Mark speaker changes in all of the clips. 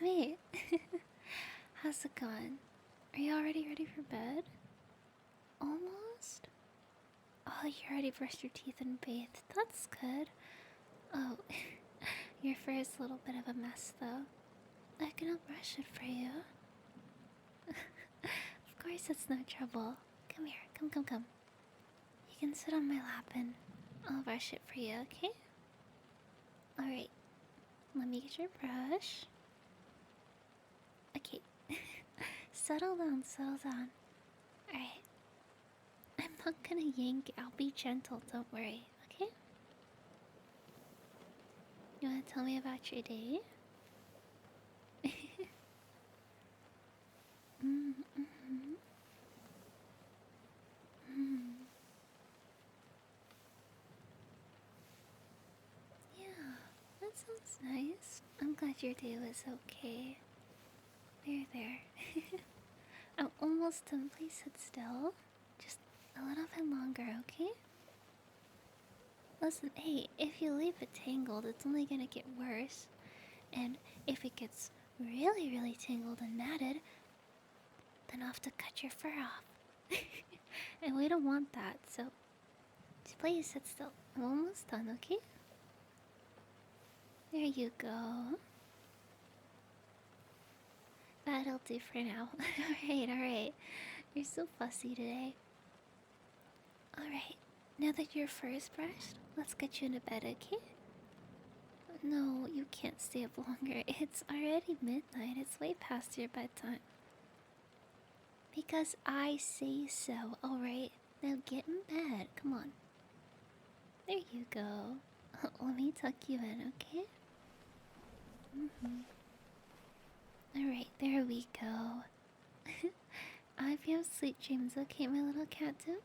Speaker 1: Sweet. How's it going? Are you already ready for bed? Almost? Oh, you already brushed your teeth and bathed. That's good. Oh, your fur is a little bit of a mess, though. I can help brush it for you. Of course, it's no trouble. Come here. Come. You can sit on my lap and I'll brush it for you, okay? Alright. Let me get your brush. Okay. Settle down. Alright. I'm not gonna yank. I'll be gentle, don't worry, okay? You wanna tell me about your day? Mm-hmm. Mm. Yeah, that sounds nice. I'm glad your day was okay. There. I'm almost done. Please sit still. Just a little bit longer, okay? Listen, hey, if you leave it tangled, it's only gonna get worse. And if it gets really, really tangled and matted, then I'll have to cut your fur off. And we don't want that, so just please sit still. I'm almost done, okay? There you go. That'll do for now. Alright. You're so fussy today. Alright. Now that your fur is brushed, let's get you into bed, okay? No, you can't stay up longer. It's already midnight. It's way past your bedtime. Because I say so, alright? Now get in bed. Come on. There you go. Let me tuck you in, okay? Alright, there we go. I hope you have sweet dreams, okay, my little cat too?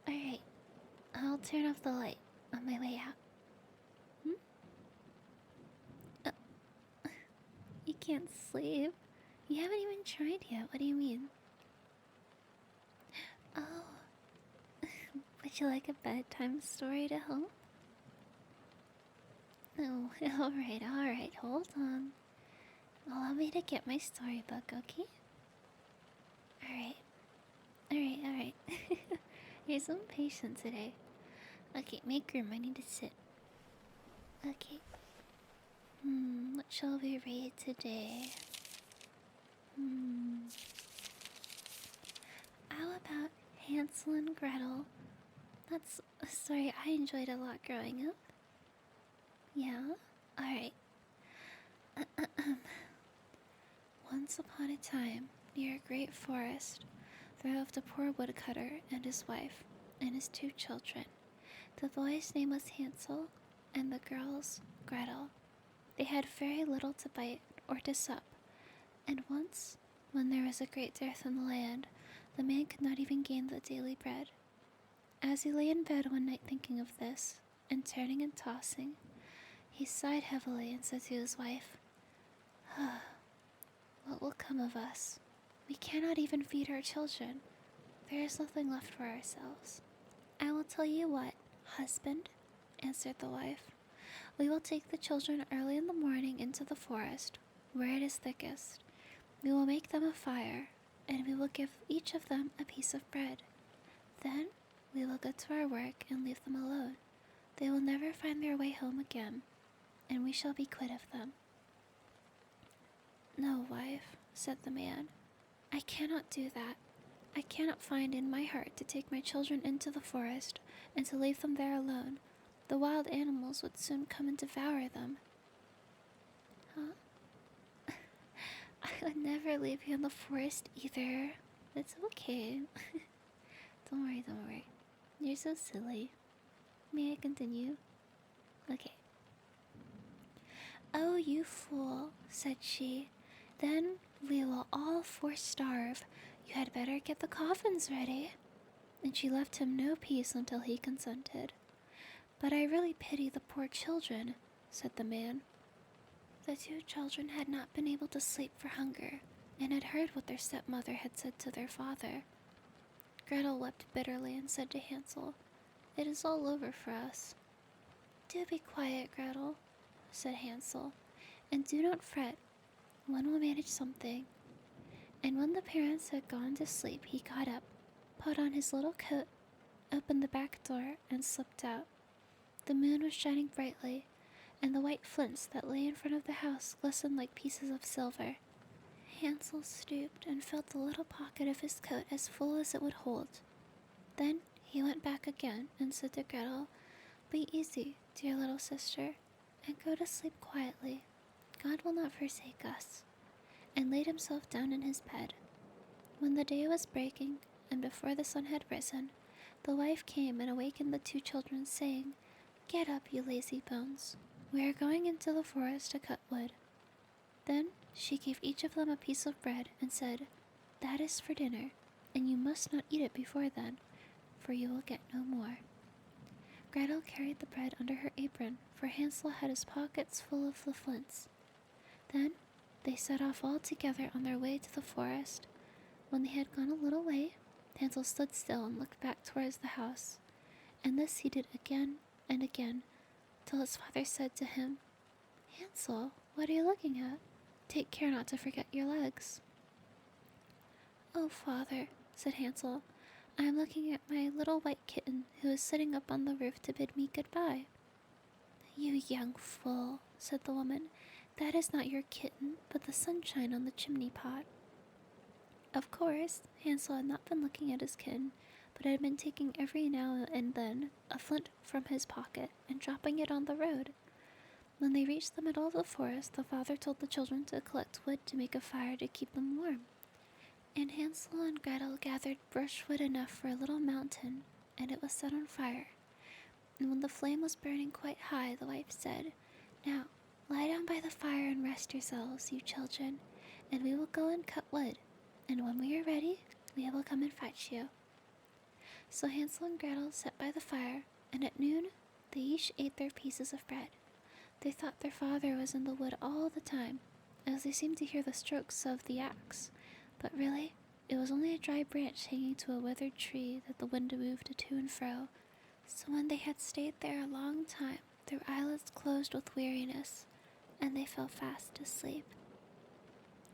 Speaker 1: Alright, I'll turn off the light on my way out. You can't sleep. You haven't even tried yet. What do you mean? Oh. Would you like a bedtime story to help? No. Alright. Hold on. Allow me to get my storybook, okay? Alright. You're so impatient today. Okay, make room. I need to sit. Okay. What shall we read today? How about Hansel and Gretel? That's a story I enjoyed a lot growing up. Yeah? Alright. Once upon a time, near a great forest, there lived a poor woodcutter and his wife, and his 2 children. The boy's name was Hansel, and the girl's Gretel. They had very little to bite or to sup, and once, when there was a great dearth in the land, the man could not even gain the daily bread. As he lay in bed one night thinking of this, and turning and tossing, he sighed heavily and said to his wife, "What will come of us? We cannot even feed our children. There is nothing left for ourselves." "I will tell you what, husband," answered the wife. "We will take the children early in the morning into the forest, where it is thickest. We will make them a fire, and we will give each of them a piece of bread. Then we will go to our work and leave them alone. They will never find their way home again, and we shall be quit of them." "No, wife," said the man. "I cannot do that. I cannot find in my heart to take my children into the forest and to leave them there alone. The wild animals would soon come and devour them." "Huh? I would never leave you in the forest either. It's okay." Don't worry. You're so silly. May I continue? Okay. "Oh, you fool," said she. "Then we will all 4 starve. You had better get the coffins ready." And she left him no peace until he consented. "But I really pity the poor children," said the man. The 2 children had not been able to sleep for hunger, and had heard what their stepmother had said to their father. Gretel wept bitterly and said to Hansel, "It is all over for us." "Do be quiet, Gretel," said Hansel. And do not fret, one will manage something. And when the parents had gone to sleep, he got up, put on his little coat, opened the back door, and slipped out. The moon was shining brightly, and the white flints that lay in front of the house glistened like pieces of silver. Hansel stooped and filled the little pocket of his coat as full as it would hold. Then he went back again and said to Gretel, "Be easy, dear little sister, and go to sleep quietly. God will not forsake us," and laid himself down in his bed. When the day was breaking, and before the sun had risen, the wife came and awakened the two children, saying, "Get up, you lazy bones. We are going into the forest to cut wood." Then she gave each of them a piece of bread and said, "That is for dinner, and you must not eat it before then, for you will get no more." Gretel carried the bread under her apron, for Hansel had his pockets full of the flints. Then they set off all together on their way to the forest. When they had gone a little way, Hansel stood still and looked back towards the house, and this he did again and again, till his father said to him, "Hansel, what are you looking at? Take care not to forget your legs." "Oh, father," said Hansel, "I am looking at my little white kitten who is sitting up on the roof to bid me goodbye." "You young fool," said the woman, "that is not your kitten, but the sunshine on the chimney pot." Of course, Hansel had not been looking at his kitten, but had been taking every now and then a flint from his pocket and dropping it on the road. When they reached the middle of the forest, the father told the children to collect wood to make a fire to keep them warm. And Hansel and Gretel gathered brushwood enough for a little mountain, and it was set on fire. And when the flame was burning quite high, the wife said, "Now, lie down by the fire and rest yourselves, you children, and we will go and cut wood, and when we are ready, we will come and fetch you." So Hansel and Gretel sat by the fire, and at noon they each ate their pieces of bread. They thought their father was in the wood all the time, as they seemed to hear the strokes of the axe, but really it was only a dry branch hanging to a withered tree that the wind moved to and fro. So when they had stayed there a long time, their eyelids closed with weariness, and they fell fast asleep.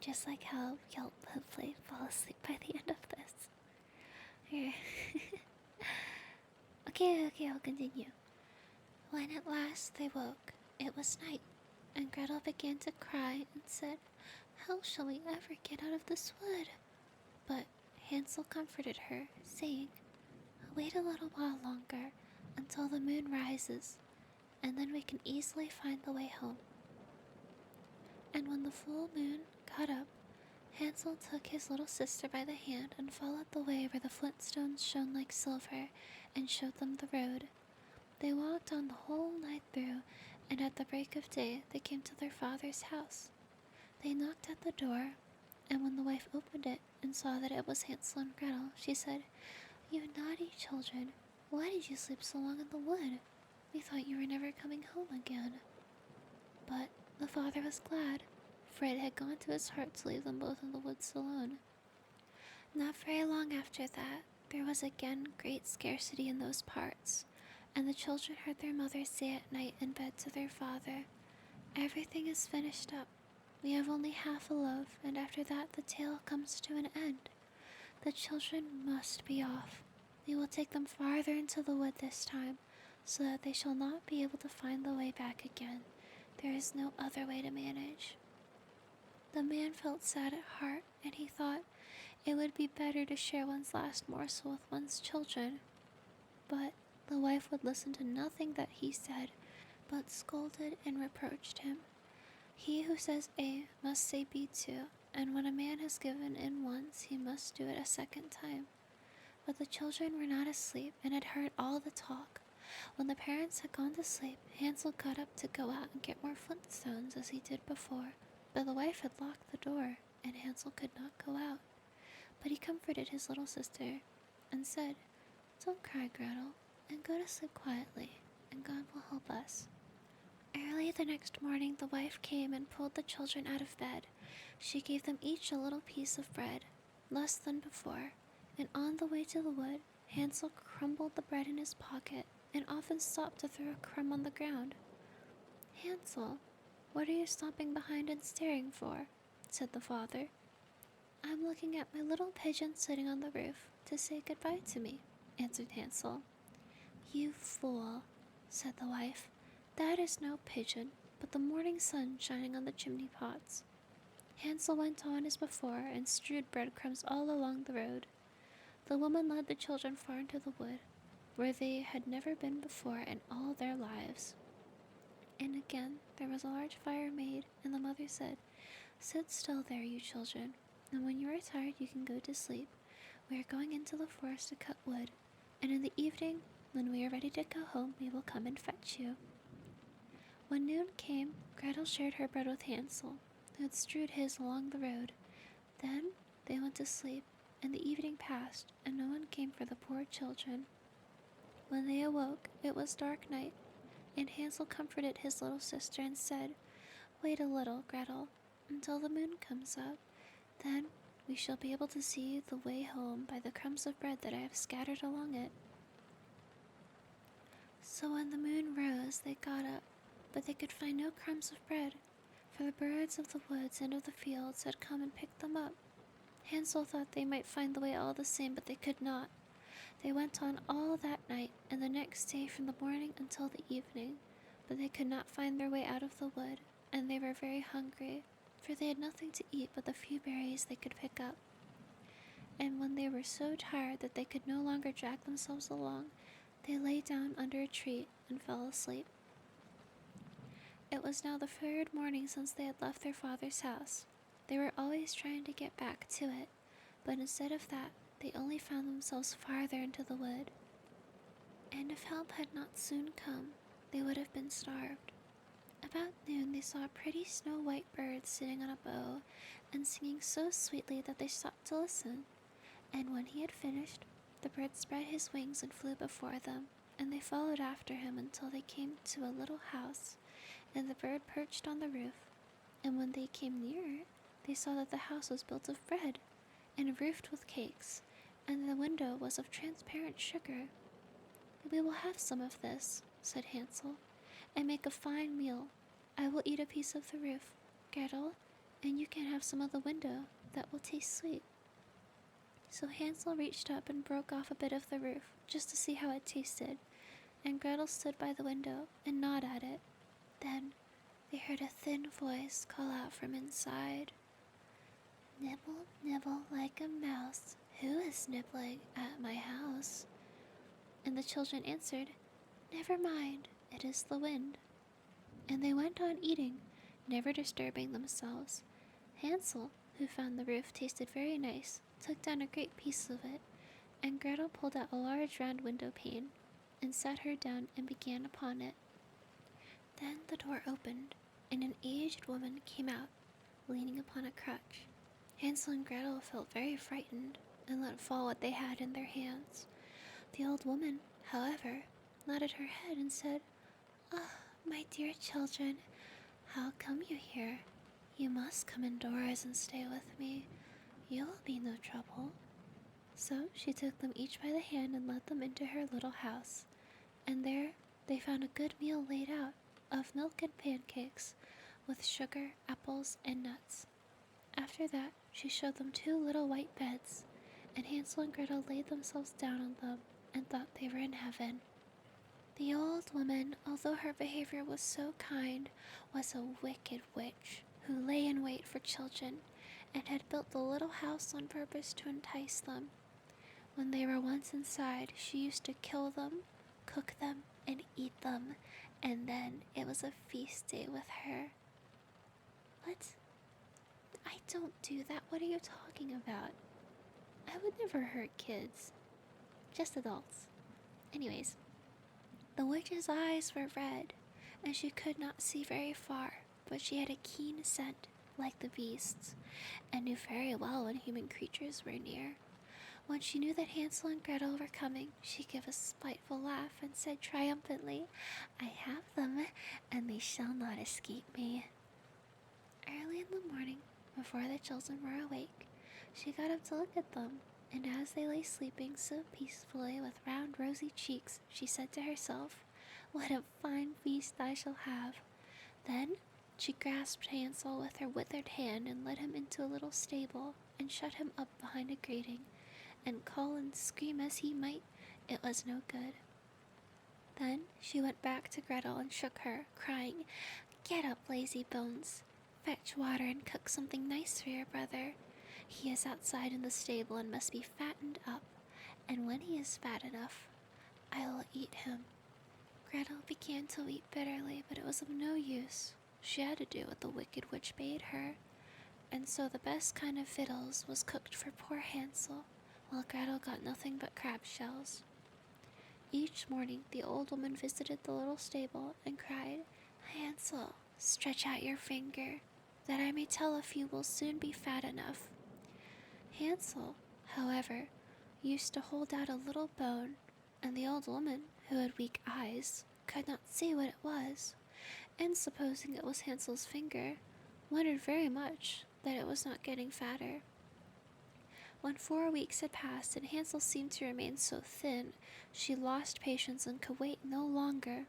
Speaker 1: Just like how you'll hopefully fall asleep by the end of this. Okay, I'll continue. When at last they woke, it was night, and Gretel began to cry and said, "How shall we ever get out of this wood?" But Hansel comforted her, saying, "Wait a little while longer, until the moon rises, and then we can easily find the way home." And when the full moon got up, Hansel took his little sister by the hand and followed the way where the flintstones shone like silver and showed them the road. They walked on the whole night through, and at the break of day they came to their father's house. They knocked at the door, and when the wife opened it and saw that it was Hansel and Gretel, she said, "You naughty children, why did you sleep so long in the wood? We thought you were never coming home again." But the father was glad, for it had gone to his heart to leave them both in the woods alone. Not very long after that, there was again great scarcity in those parts, and the children heard their mother say at night in bed to their father, "Everything is finished up. We have only half a loaf, and after that the tale comes to an end. The children must be off. We will take them farther into the wood this time, so that they shall not be able to find the way back again. There is no other way to manage." The man felt sad at heart, and he thought it would be better to share one's last morsel with one's children. But the wife would listen to nothing that he said, but scolded and reproached him. He who says A must say B too, and when a man has given in once, he must do it a second time. But the children were not asleep and had heard all the talk. When the parents had gone to sleep, Hansel got up to go out and get more flintstones as he did before, but the wife had locked the door, and Hansel could not go out. But he comforted his little sister and said, "Don't cry, Gretel, and go to sleep quietly, and God will help us." Early the next morning the wife came and pulled the children out of bed. She gave them each a little piece of bread, less than before, and on the way to the wood, Hansel crumbled the bread in his pocket and often stopped to throw a crumb on the ground. "Hansel, "What are you stopping behind and staring for?" said the father. "I'm looking at my little pigeon sitting on the roof to say goodbye to me," answered Hansel. "You fool," said the wife. "That is no pigeon, but the morning sun shining on the chimney pots." Hansel went on as before and strewed breadcrumbs all along the road. The woman led the children far into the wood, where they had never been before in all their lives. And again there was a large fire made, and the mother said, "Sit still there, you children, and when you are tired you can go to sleep. We are going into the forest to cut wood, and in the evening, when we are ready to go home, we will come and fetch you." When noon came, Gretel shared her bread with Hansel, who had strewed his along the road. Then they went to sleep, and the evening passed, and no one came for the poor children. When they awoke, it was dark night, and Hansel comforted his little sister and said, "Wait a little, Gretel, until the moon comes up. Then we shall be able to see the way home by the crumbs of bread that I have scattered along it." So when the moon rose, they got up, but they could find no crumbs of bread, for the birds of the woods and of the fields had come and picked them up. Hansel thought they might find the way all the same, but they could not. They went on all that night and the next day from the morning until the evening, but they could not find their way out of the wood, and they were very hungry, for they had nothing to eat but the few berries they could pick up. And when they were so tired that they could no longer drag themselves along, they lay down under a tree and fell asleep. It was now the third morning since they had left their father's house. They were always trying to get back to it, but instead of that, they only found themselves farther into the wood. And if help had not soon come, they would have been starved. About noon they saw a pretty snow-white bird sitting on a bough and singing so sweetly that they stopped to listen. And when he had finished, the bird spread his wings and flew before them, and they followed after him until they came to a little house, and the bird perched on the roof. And when they came nearer, they saw that the house was built of bread, and roofed with cakes, and the window was of transparent sugar. "We will have some of this," said Hansel, "and make a fine meal. I will eat a piece of the roof, Gretel, and you can have some of the window that will taste sweet." So Hansel reached up and broke off a bit of the roof, just to see how it tasted, and Gretel stood by the window and gnawed at it. Then they heard a thin voice call out from inside, "Nibble, nibble like a mouse, who is nibbling at my house?" And the children answered, "Never mind, it is the wind." And they went on eating, never disturbing themselves. Hansel, who found the roof tasted very nice, took down a great piece of it, and Gretel pulled out a large round window pane, and sat her down and began upon it. Then the door opened, and an aged woman came out, leaning upon a crutch. Hansel and Gretel felt very frightened, and let fall what they had in their hands. The old woman, however, nodded her head and said, "Ah, my dear children, how come you here? You must come indoors and stay with me. You will be no trouble." So she took them each by the hand and led them into her little house, and there they found a good meal laid out, of milk and pancakes, with sugar, apples, and nuts. After that she showed them two little white beds, and Hansel and Gretel laid themselves down on them and thought they were in heaven. The old woman, although her behavior was so kind, was a wicked witch who lay in wait for children and had built the little house on purpose to entice them. When they were once inside, she used to kill them, cook them, and eat them, and then it was a feast day with her. "What? I don't do that. What are you talking about? I would never hurt kids. Just adults." Anyways, the witch's eyes were red, and she could not see very far, but she had a keen scent, like the beasts, and knew very well when human creatures were near. When she knew that Hansel and Gretel were coming, she gave a spiteful laugh and said triumphantly, "I have them, and they shall not escape me." Early in the morning, before the children were awake, she got up to look at them, and as they lay sleeping so peacefully with round rosy cheeks, she said to herself, "What a fine feast I shall have." Then, She grasped Hansel with her withered hand and led him into a little stable and shut him up behind a grating, and call and scream as he might, it was no good. Then she went back to Gretel and shook her, crying, "Get up, lazy bones. Fetch water and cook something nice for your brother. He is outside in the stable and must be fattened up, and when he is fat enough, I will eat him." Gretel began to weep bitterly, but it was of no use. She had to do what the wicked witch bade her, and so the best kind of victuals was cooked for poor Hansel, while Gretel got nothing but crab shells. Each morning the old woman visited the little stable and cried, "Hansel, stretch out your finger, that I may tell if you will soon be fat enough." Hansel, however, used to hold out a little bone, and the old woman, who had weak eyes, could not see what it was, and supposing it was Hansel's finger, wondered very much that it was not getting fatter. When 4 weeks had passed and Hansel seemed to remain so thin, she lost patience and could wait no longer.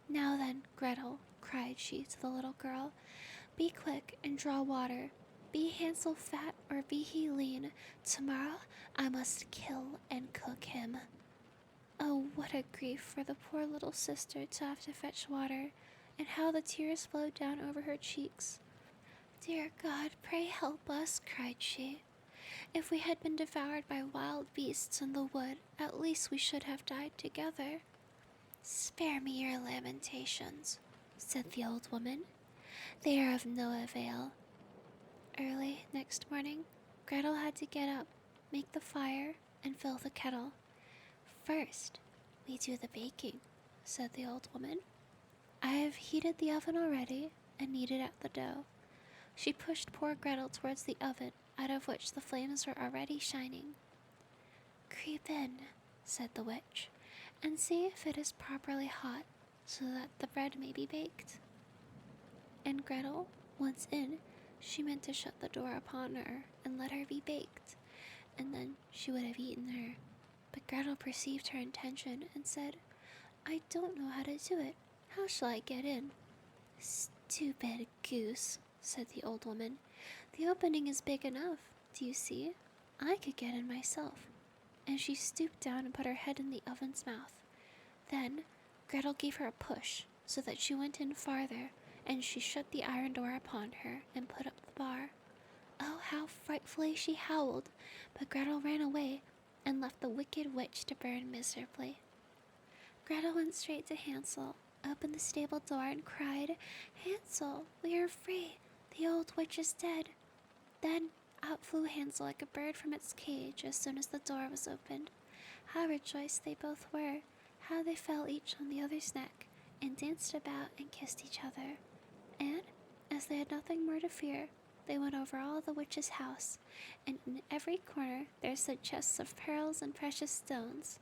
Speaker 1: "Now then, Gretel," cried she to the little girl, "be quick and draw water. Be Hansel fat or be he lean, tomorrow I must kill and cook him." Oh, what a grief for the poor little sister to have to fetch water, and how the tears flowed down over her cheeks. "Dear God, pray help us," cried she. "If we had been devoured by wild beasts in the wood, at least we should have died together." "Spare me your lamentations," said the old woman. "They are of no avail." Early next morning, Gretel had to get up, make the fire, and fill the kettle. "First, we do the baking," said the old woman. "I have heated the oven already and kneaded out the dough." She pushed poor Gretel towards the oven, out of which the flames were already shining. "Creep in," said the witch, "and see if it is properly hot, so that the bread may be baked." And Gretel, once in, she meant to shut the door upon her and let her be baked, and then she would have eaten her. But Gretel perceived her intention and said, "I don't know how to do it. How shall I get in?" "Stupid goose," said the old woman. "The opening is big enough. Do you see? I could get in myself." And she stooped down and put her head in the oven's mouth. Then Gretel gave her a push, so that she went in farther, and she shut the iron door upon her and put up the bar. Oh, how frightfully she howled! But Gretel ran away and left the wicked witch to burn miserably. Gretel went straight to Hansel, opened the stable door, and cried, "Hansel, we are free! The old witch is dead." Then out flew Hansel like a bird from its cage as soon as the door was opened. How rejoiced they both were! How they fell each on the other's neck, and danced about and kissed each other. And, as they had nothing more to fear, they went over all the witch's house, and in every corner there stood chests of pearls and precious stones.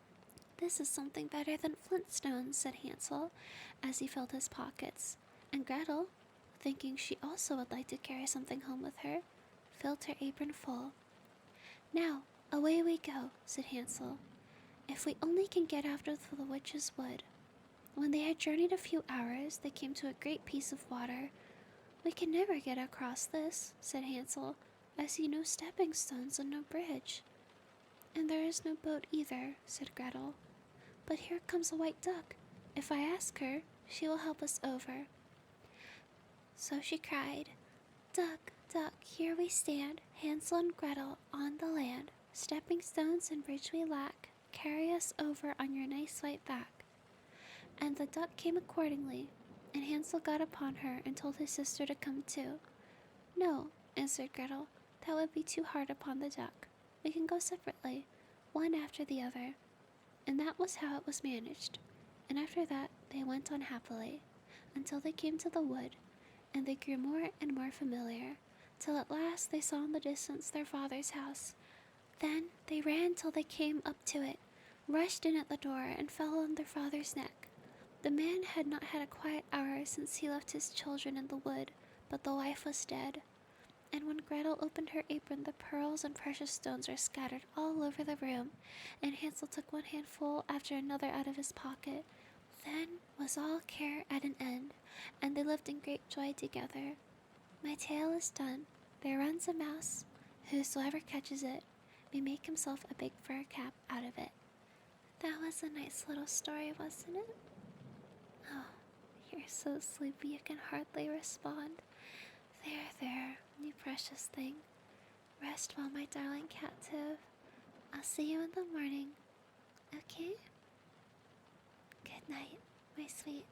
Speaker 1: "This is something better than flint stones," said Hansel, as he filled his pockets, and Gretel, thinking she also would like to carry something home with her, filled her apron full. "Now, away we go," said Hansel. "If we only can get after the witch's wood." When they had journeyed a few hours, they came to a great piece of water. "We can never get across this," said Hansel. "I see no stepping stones and no bridge." "And there is no boat either," said Gretel. "But here comes a white duck. If I ask her, she will help us over." So she cried, "Duck, duck, here we stand, Hansel and Gretel on the land. Stepping stones and bridge we lack, carry us over on your nice white back." And the duck came accordingly, and Hansel got upon her and told his sister to come too. "No," answered Gretel, "that would be too hard upon the duck. We can go separately, one after the other." And that was how it was managed, and after that they went on happily, until they came to the wood, and they grew more and more familiar, till at last they saw in the distance their father's house. Then they ran till they came up to it, rushed in at the door, and fell on their father's neck. The man had not had a quiet hour since he left his children in the wood, but the wife was dead. And when Gretel opened her apron, the pearls and precious stones were scattered all over the room, and Hansel took one handful after another out of his pocket. Then, was all care at an end, and they lived in great joy together. My tale is done. There runs a mouse. Whosoever catches it may make himself a big fur cap out of it. That was a nice little story, wasn't it? Oh, you're so sleepy you can hardly respond. There, there, you precious thing. Rest well, my darling captive. I'll see you in the morning, okay? Good night, my sweet.